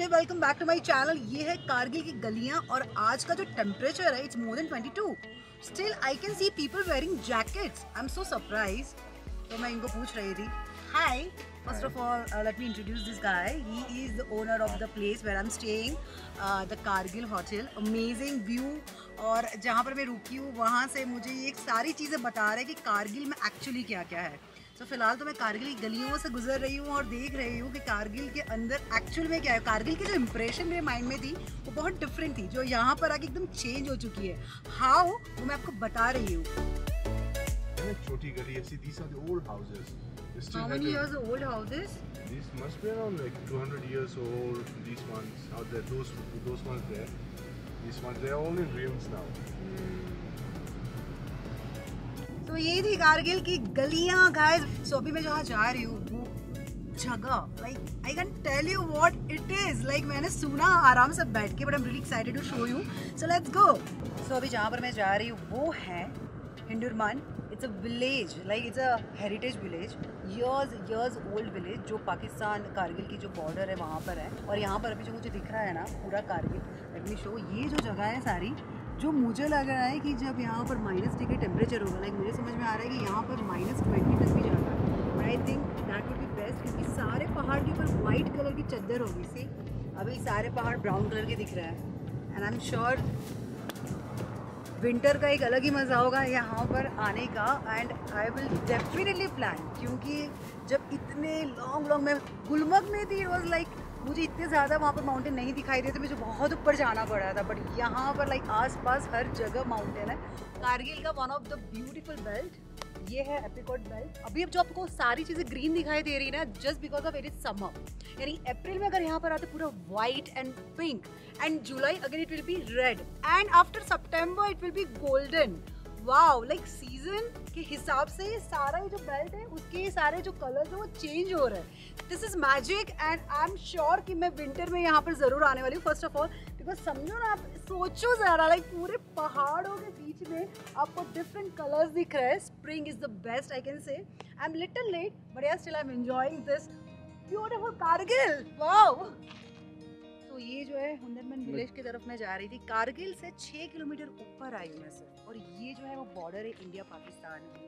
Welcome back to my channel. ये है कारगिल की गलियां और आज का जो टेम्परेचर है it's more than 22। Still I can see people wearing jackets. I am so surprise. तो मैं इनको पूछ रही थी, hi, first of all let me introduce this guy. He is the owner of the place where I am staying, the Kargil hotel. Amazing view, और जहाँ पर मैं रुकी हूँ वहाँ से मुझे ये सारी चीज़ें बता रहे हैं कि कारगिल में एक्चुअली क्या क्या है। तो फिलहाल तो मैं कारगिल की गलियों से गुजर रही हूँ और देख रही हूँ कि कारगिल के अंदर एक्चुअल में क्या है। कारगिल की जो इंप्रेशन मेरे माइंड में थी वो बहुत डिफरेंट थी, जो यहाँ पर आके एकदम चेंज हो चुकी है। हाउ, वो मैं आपको बता रही हूँ। छोटी गली है। See, these are the old houses. How many years old houses? These must be around like 200 years old. These ones out there, those ones there. These ones, they are all in ruins now. तो ये थी कारगिल की गलियां guys. सो अभी मैं जहाँ जा रही हूँ वो जगह, like I can tell you what it is. Like मैंने सुना आराम से बैठ के, but I am really excited to show you. So let's go. So अभी जहाँ पर मैं जा रही हूँ वो है Hundurman. It's a village, like it's a heritage village, years old village, जो पाकिस्तान कारगिल की जो बॉर्डर है वहाँ पर है। और यहाँ पर अभी जो मुझे दिख रहा है ना पूरा कारगिल, लेट मी शो। ये जो जगह है सारी, जो मुझे लग रहा है कि जब यहाँ पर -डिग्री टेम्परेचर होगा, लाइक मुझे समझ में आ रहा है कि यहाँ पर -20 तक भी जाता है। But I think that would be best, क्योंकि सारे पहाड़ के ऊपर वाइट कलर की चद्दर होगी। सी, अभी सारे पहाड़ ब्राउन कलर के दिख रहे हैं। And I am sure winter का एक अलग ही मज़ा होगा यहाँ पर आने का। And I will definitely plan, क्योंकि जब इतने लॉन्ग मैं गुलमर्ग में थी, इट वॉज लाइक मुझे इतने ज़्यादा वहाँ पर माउंटेन नहीं दिखाई देते, मुझे बहुत ऊपर जाना पड़ा था। बट यहाँ पर लाइक आसपास हर जगह माउंटेन है। कारगिल का one of the beautiful belt ये है एप्रिकॉट बेल्ट। अभी अब जो आपको सारी चीज़ें ग्रीन दिखाई दे रही है ना, just because of it is summer. यानी अप्रैल में अगर यहाँ पर आते पूरा white and pink, and July again it will be red, and after September it will be golden. Wow, like season के हिसाब से ये सारा ये जो बेल्ट है उसके सारे जो कलर्स है वो चेंज हो रहे हैं। This is magic, and I am sure कि मैं विंटर में यहाँ पर जरूर आने वाली हूँ। फर्स्ट ऑफ ऑल बिकॉज समझो ना, आप सोचो जरा, लाइक पूरे पहाड़ों के बीच में आपको डिफरेंट कलर्स दिख रहे हैं। Spring is the best, I can say. I am little late but यार still I am enjoying this beautiful Kargil. Wow. तो ये जो है हुंडरमन विलेज की तरफ मैं जा रही थी। कारगिल से 6 किलोमीटर ऊपर आई हूँ मैं सर। और ये जो है वो बॉर्डर है इंडिया पाकिस्तान की।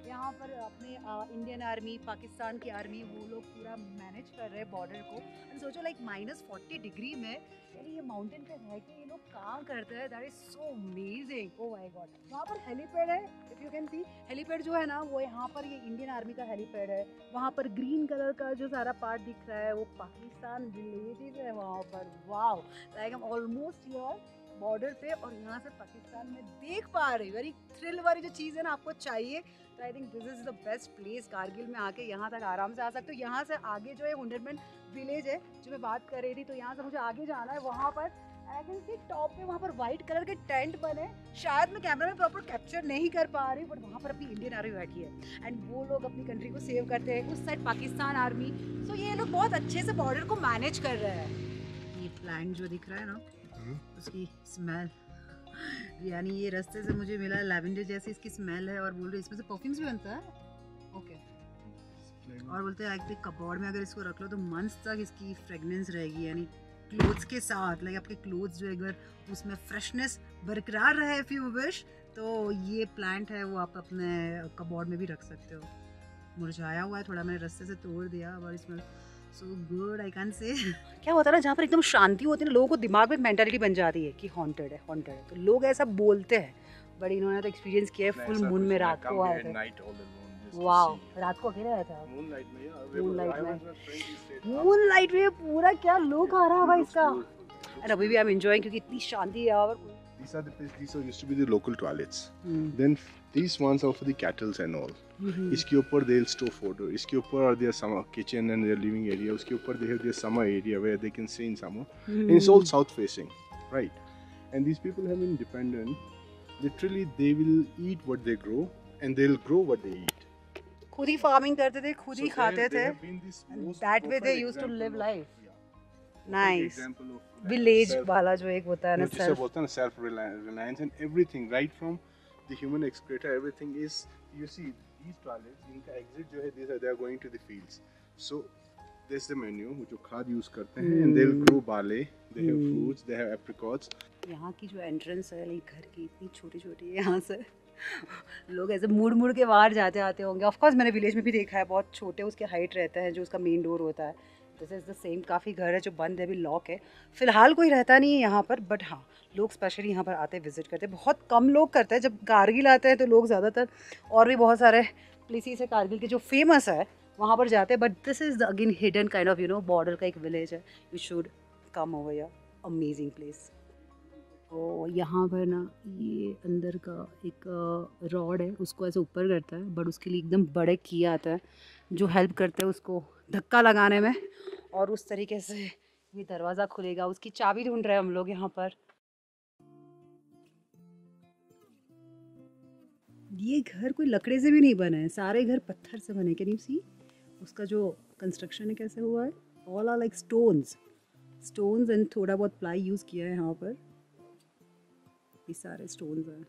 यहाँ पर अपने इंडियन आर्मी, पाकिस्तान की आर्मी, वो लोग पूरा मैनेज कर रहे हैं बॉर्डर को। एंड सोचो लाइक -40 डिग्री में, यानी ये माउंटेन पे रह के ये लोग काम करते हैं। That is so amazing. Oh my God. वहाँ पर हेलीपैड है, if you can see. Helipad जो है ना वो यहाँ पर ये इंडियन आर्मी का हेलीपैड है। वहाँ पर ग्रीन कलर का जो सारा पार्ट दिख रहा है वो पाकिस्तान रिलेटेड है वहाँ पर। Wow, like I am almost here border पे, और यहाँ से पाकिस्तान में देख पा रही। वेरी थ्रिल वाली जो चीज़ है ना आपको चाहिए, तो I think this is the best place. Kargil में आके यहाँ तक आराम से आ सकते हो। यहाँ से आगे जो है हुंडरमन विलेज है जो मैं बात कर रही थी, तो यहाँ से मुझे आगे जाना है। वहाँ पर आई कैन सी टॉप पे वहाँ पर व्हाइट कलर के टेंट बने। शायद मैं कैमरा में प्रॉपर कैप्चर नहीं कर पा रही, बट वहाँ पर अपनी इंडियन आर्मी बैठी है एंड वो लोग अपनी कंट्री को सेव करते हैं। उस साइड पाकिस्तान आर्मी। सो ये लोग बहुत अच्छे से बॉर्डर को मैनेज कर रहे हैं। ये प्लांट जो दिख रहा है ना, उसकी स्मेल, यानी ये रास्ते से मुझे मिला, लैवेंडर जैसी इसकी स्मेल है। और बोल रहे इसमें से परफ्यूम्स भी बनता है। ओके। और बोलते हैं लाइक कपबोर्ड में अगर इसको रख लो तो मंथ्स तक इसकी फ्रेगनेंस रहेगी, यानी क्लोथ्स के साथ। लाइक आपके क्लोथ्स जो अगर उसमें फ्रेशनेस बरकरार रहे, इफ यू विश, तो ये प्लांट है वो आप अपने कपबोर्ड में भी रख सकते हो। मुरझाया हुआ है थोड़ा, मैंने रास्ते से तोड़ दिया, और इसमें सो गुड, आई कैन से। क्या होता है ना, जहाँ पर एकदम शांति होती है ना, लोगों को दिमाग में मेंटालिटी बन जाती है कि हॉन्टेड है, हॉन्टेड है, तो लोग ऐसा बोलते हैं। बट इन्होंने तो एक्सपीरियंस किया है। फुल मून में रात को आए थे। वाओ, रात को अकेले आया था। मूनलाइट में पूरा क्या लुक आ रहा है भाई इसका। एंड अभी भी आई एम एंजॉयिंग, क्योंकि इतनी शांति है। और These used to be the local toilets. Then these ones are for the cattle and all. इसके ऊपर they'll store fodder. इसके ऊपर are their summer kitchen and their living area. उसके ऊपर they have their summer area where they can stay in summer. And it's all south facing, right? And these people have been independent. Literally, they will eat what they grow, and they'll grow what they eat. खुद ही farming करते थे, खुद ही खाते थे। That way they used to live life. Nice. Village वाला जो एक होता है ना, जिसे बोलते हैं ना self reliance, and everything right from the human excreta, everything is, you see these toilets, इनका exit जो है, they are going to the fields. So this is the menu जो खाद यूज करते हैं, and they'll grow barley, they have fruits, they have apricots. यहाँ की जो एंट्रेंस है लाइक घर की इतनी छोटी छोटी है, यहाँ से लोग ऐसे मुड़ के बाहर जाते आते होंगे। ऑफ कोर्स मैंने विलेज में भी देखा है, बहुत छोटे उसके हाइट रहता है जो उसका मेन डोर होता है। This is the same. काफ़ी घर है जो बंद है, अभी लॉक है, फ़िलहाल कोई रहता नहीं है यहाँ पर, बट हाँ लोग स्पेशली यहाँ पर आते विजिट करते हैं। बहुत कम लोग करते हैं, जब कारगिल आते हैं तो लोग ज़्यादातर और भी बहुत सारे प्लेसेस है कारगिल के जो फेमस है वहाँ पर जाते हैं, but this is again hidden kind of border का एक विलेज है। You should come over here, amazing place. और यहाँ पर ना ये अंदर का एक रॉड है, उसको ऐसे ऊपर करता है, बट उसके लिए एकदम बड़े किया आता है जो हेल्प करते हैं उसको धक्का लगाने में, और उस तरीके से ये दरवाज़ा खुलेगा। उसकी चाबी ढूंढ रहे हैं हम लोग यहाँ पर। ये घर कोई लकड़े से भी नहीं बना है, सारे घर पत्थर से बने। कैन यू सी उसका जो कंस्ट्रक्शन है कैसे हुआ है? All are like stones and थोड़ा बहुत प्लाई यूज़ किया है यहाँ पर। ये सारे स्टोन्स हैं।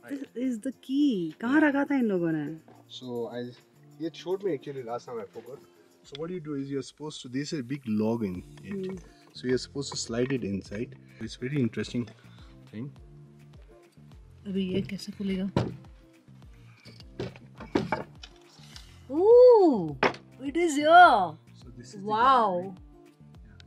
This is the key. कहाँ रखा था इन लोगों ने? So ये showed me actually last time, I forgot. So what you do is you're supposed to, this is a big log in it. So you're supposed to slide it inside. It's very interesting thing. अभी ये कैसे खुलेगा? Ooh, it is here. So this is wow.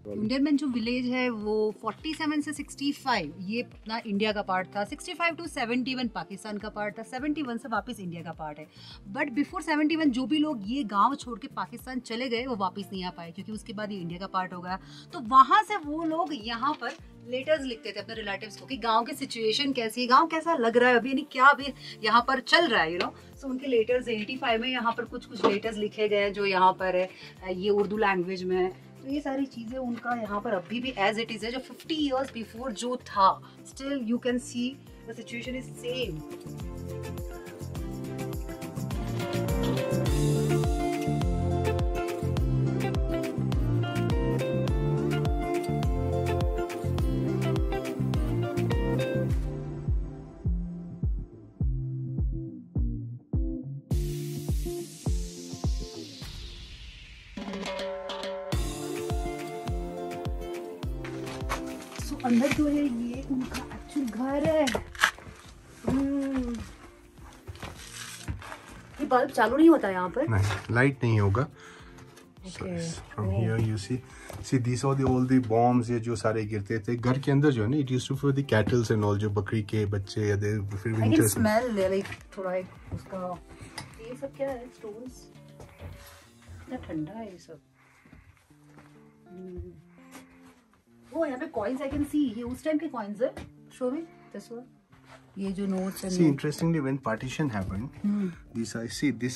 Indian जो village है वो 47 से 65 ये अपना इंडिया का पार्ट था, 65 टू 71 पाकिस्तान का पार्ट था, 71 से वापस इंडिया का पार्ट है। बट बिफोर 71 जो भी लोग ये गांव छोड़ के पाकिस्तान चले गए वो वापस नहीं आ पाए, क्योंकि उसके बाद ये इंडिया का पार्ट हो गया। तो वहाँ से वो लोग यहाँ पर लेटर्स लिखते थे अपने रिलेटिव्स को कि गांव की सिचुएशन कैसी है, गांव कैसा लग रहा है अभी, यानी क्या अभी यहाँ पर चल रहा है, सो उनके लेटर्स 85 में यहाँ पर कुछ लेटर्स लिखे गए हैं जो यहाँ पर है, ये उर्दू लैंग्वेज में है। तो ये सारी चीज़ें उनका यहाँ पर अभी भी एज इट इज़ है, जो 50 इयर्स बिफोर जो था, still you can see the situation is same. अंदर जो है ये उनका एक्चुअल घर है। ये बल्ब चालू नहीं होता यहाँ पर? नहीं, लाइट नहीं होगा। From here you see these are all the bombs ये जो सारे गिरते थे घर के अंदर जो है ना, it used to for the cattle and all, जो बकरी के बच्चे या फिर winter में smell like थोड़ा एक उसका, ये सब क्या है? stones, इतना ठंडा है ये सब। वो यहाँ पे coins I can see, ये उस टाइम के coins है। Show me this one. ये जो notes हैं। See, interestingly, when partition happened, this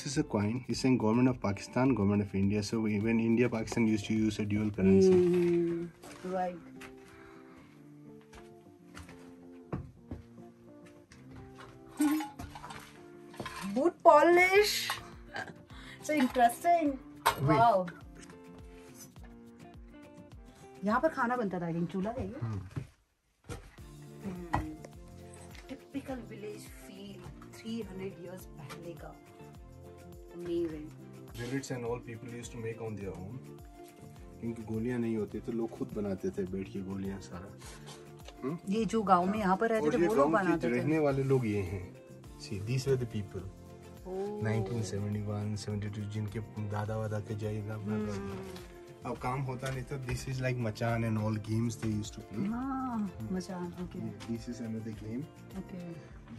is a coin. It's saying government of Pakistan, government of India. So when India, Pakistan used to use a dual currency. Right. Boot polish. So interesting. Wow. यहाँ पर खाना बनता था, लेकिन चूल्हा है ये। Typical village feel 300 years पहले का। Amazing. Billets and all people used to make on their own. क्योंकि गोलियां नहीं होती तो लोग खुद बनाते थे बैठ के गोलियां सारा। ये जो गांव में यहाँ पर रहते थे वो लोग बनाते थे। रहने वाले लोग ये हैं। See, these were the people. 1971, 72 जिनके दादा वादा के जाएगा। अब काम होता नहीं तो this is like Machan and all games they used to play. Machan, okay. This is another game. Okay.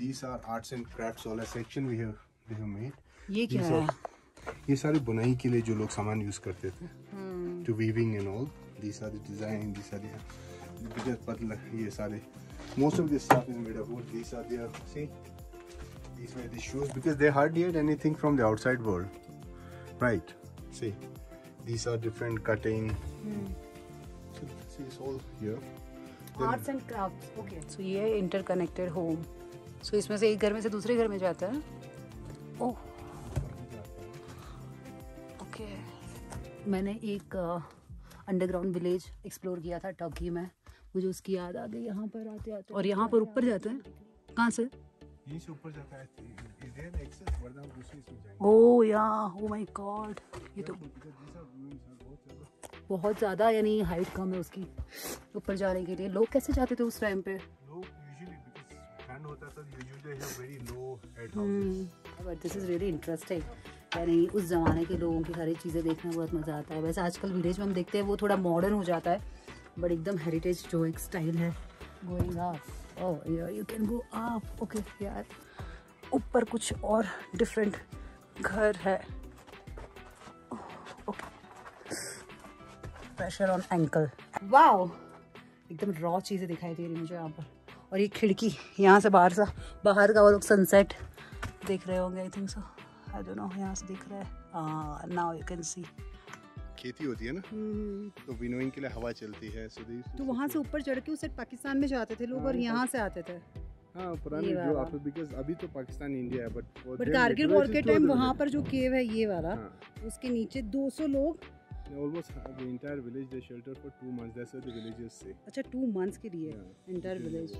These are arts and crafts all a section we have made. ये क्या है? ये सारे बुनाई के लिए जो लोग सामान यूज करते थे, to weaving and all. These are the design. These are the ये सारे most of this stuff is made of wood. These are the these were the shoes because they hardly had anything from the outside world, right? See. These are different cutting. So see, it's all here. Arts and crafts. Okay. So ये interconnected home. So इसमें से एक घर में से दूसरे घर में जाता है. Oh. Okay. मैंने एक अंडरग्राउंड विलेज एक्सप्लोर किया था टर्की में, मुझे उसकी याद आ गई यहाँ पर आते आते। और यहाँ पर ऊपर जाते हैं, कहाँ से? यहीं से ऊपर जाता है। ओह या, ओह माय गॉड, ये तो बहुत ज़्यादा, यानी हाइट कम है उसकी ऊपर जाने के लिए। लोग कैसे जाते थे उस टाइम पे? But this is really interesting, यानी उस ज़माने के लोगों की सारी चीज़ें देखने में बहुत मज़ा आता है। वैसे आजकल विलेज में हम देखते हैं वो थोड़ा मॉडर्न हो जाता है, बट एकदम हेरिटेज जो एक स्टाइल है। Going up, oh you can go up, okay यार, ऊपर कुछ और डिफरेंट घर है। Okay, pressure on ankle, wow, एकदम रॉ चीज़ें दिखाई दे रही मुझे यहाँ पर। और ये खिड़की, यहाँ से बाहर का वो लोग सनसेट देख रहे होंगे, I think so, I don't know, यहाँ से दिख रहा है। Now you can see. खेती होती है ना, तो विनोइंग के लिए हवा चलती है, तो वहाँ से ऊपर चढ़ के उस साइड पाकिस्तान में जाते थे लोग और यहाँ से आते थे। हाँ, पुराने जो आप, बिकॉज़ अभी तो पाकिस्तान इंडिया है, बट कारगिल वॉर के टाइम वहाँ पर जो केव है ये वाला, उसके नीचे 200 लोग, almost the entire village they shelter for 2 months, that's what the villagers say। अच्छा, 2 months के लिए एंटायर विलेज।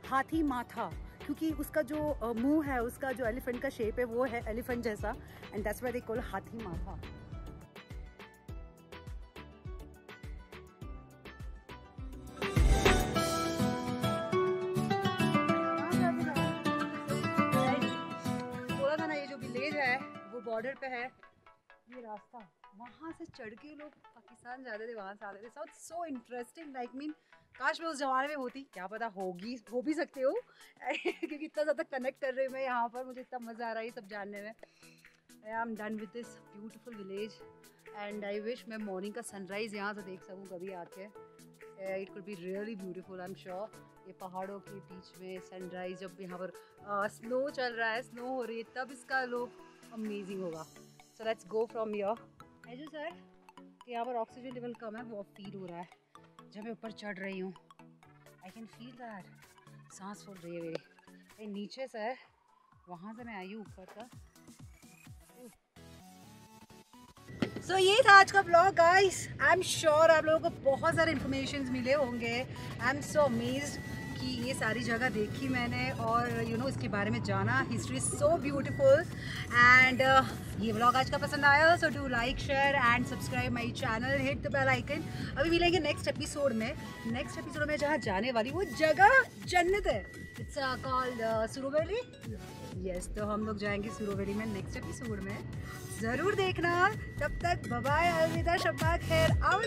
हाथी माथा, क्योंकि उसका जो मुंह है, उसका जो एलिफेंट का शेप है वो है एलिफेंट जैसा, and that's why they call हाथी माथा। बोला था ना, ये जो विलेज है वो बॉर्डर पे है। ये रास्ता वहाँ से चढ़ के लोग पाकिस्तान जाते थे, वहाँ से आते थे। सो इंटरेस्टिंग, लाइक मीन काश मैं उस जमाने में होती, क्या पता हो भी सकते हो क्योंकि इतना ज़्यादा कनेक्ट कर रही हूँ मैं यहाँ पर, मुझे इतना मज़ा आ रहा है ये सब जानने में। I am done with this beautiful village and I wish मैं मॉर्निंग का सनराइज़ यहाँ से देख सकूँ कभी आके। It could be really beautiful, I am sure. ये पहाड़ों के बीच में सनराइज़, जब यहाँ पर स्नो चल रहा है, स्नो हो रही है, तब इसका लुक अमेजिंग होगा। सो लेट्स गो फ्रॉम हियर। जो सर कि यहाँ पर ऑक्सीजन लेवल कम है, वो फील हो रहा है जब मैं ऊपर चढ़ रही हूँ। आई कैन फील दैट, सांस फूल रही है मेरी। नीचे से है, वहाँ से मैं आई हूँ ऊपर तक। सो ये था आज का blog guys. I am sure आप लोगों को बहुत सारे इन्फॉर्मेशन मिले होंगे। आई एम सो अमेज्ड कि ये सारी जगह देखी मैंने और यू नो इसके बारे में जाना। History is so beautiful and ये व्लॉग आज का पसंद आया, so do like, share and subscribe my channel, hit the bell icon. अभी मिलेंगे नेक्स्ट एपिसोड में। नेक्स्ट एपिसोड में जहाँ जाने वाली वो जगह जन्नत है, इट्स कॉल्ड सुरोवेली। यस, तो हम लोग जाएंगे सुरोवेली में नेक्स्ट एपिसोड में, ज़रूर देखना। तब तक बाय बाय, अलविदा, शब्बा खैर, आओ।